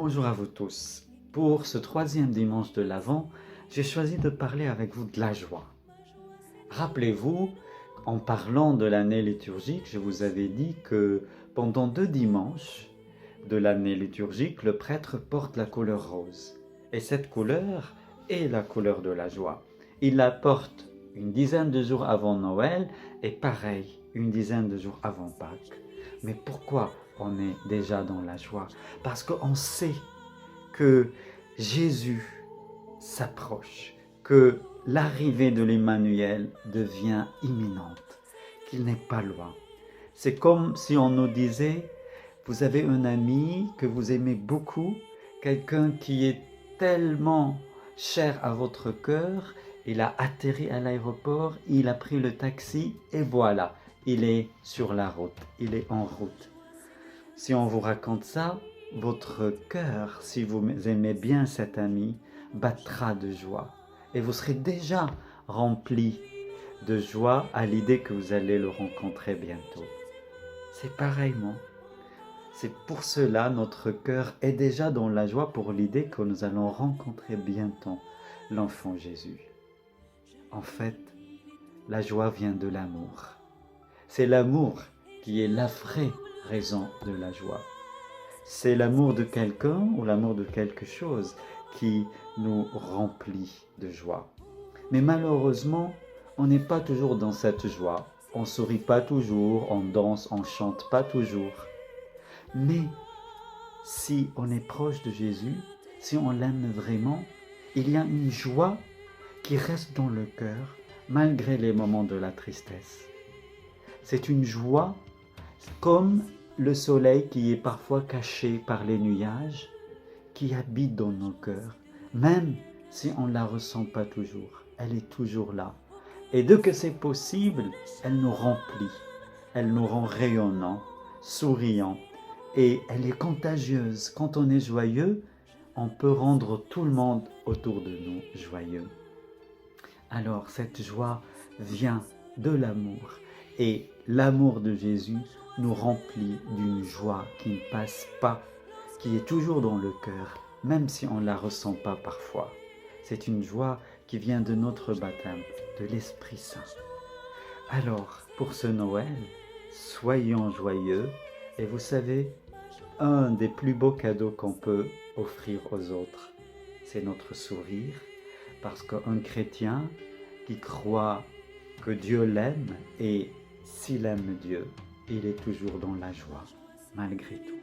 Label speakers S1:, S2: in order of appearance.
S1: Bonjour à vous tous. Pour ce troisième dimanche de l'Avent, j'ai choisi de parler avec vous de la joie. Rappelez-vous, en parlant de l'année liturgique, je vous avais dit que pendant 2 dimanches de l'année liturgique, le prêtre porte la couleur rose. Et cette couleur est la couleur de la joie. Il la porte une dizaine de jours avant Noël et pareil, une dizaine de jours avant Pâques. Mais pourquoi on est déjà dans la joie? Parce qu'on sait que Jésus s'approche, que l'arrivée de l'Emmanuel devient imminente, qu'il n'est pas loin. C'est comme si on nous disait, vous avez un ami que vous aimez beaucoup, quelqu'un qui est tellement cher à votre cœur, il a atterri à l'aéroport, il a pris le taxi et voilà, il est sur la route, il est en route. Si on vous raconte ça, votre cœur, si vous aimez bien cet ami, battra de joie. Et vous serez déjà rempli de joie à l'idée que vous allez le rencontrer bientôt. C'est pareillement. C'est pour cela notre cœur est déjà dans la joie pour l'idée que nous allons rencontrer bientôt l'enfant Jésus. En fait, la joie vient de l'amour. C'est l'amour qui est la vraie raison de la joie. C'est l'amour de quelqu'un ou l'amour de quelque chose qui nous remplit de joie. Mais malheureusement, on n'est pas toujours dans cette joie. On ne sourit pas toujours, on danse, on ne chante pas toujours. Mais si on est proche de Jésus, si on l'aime vraiment, il y a une joie qui reste dans le cœur malgré les moments de la tristesse. C'est une joie comme le soleil qui est parfois caché par les nuages, qui habite dans nos cœurs, même si on ne la ressent pas toujours, elle est toujours là. Et dès que c'est possible, elle nous remplit, elle nous rend rayonnants, souriants, et elle est contagieuse. Quand on est joyeux, on peut rendre tout le monde autour de nous joyeux. Alors cette joie vient de l'amour, et l'amour de Jésus nous remplit d'une joie qui ne passe pas, qui est toujours dans le cœur, même si on ne la ressent pas parfois. C'est une joie qui vient de notre baptême, de l'Esprit Saint. Alors, pour ce Noël, soyons joyeux, et vous savez, un des plus beaux cadeaux qu'on peut offrir aux autres, c'est notre sourire, parce qu'un chrétien qui croit que Dieu l'aime, et s'il aime Dieu, il est toujours dans la joie, malgré tout.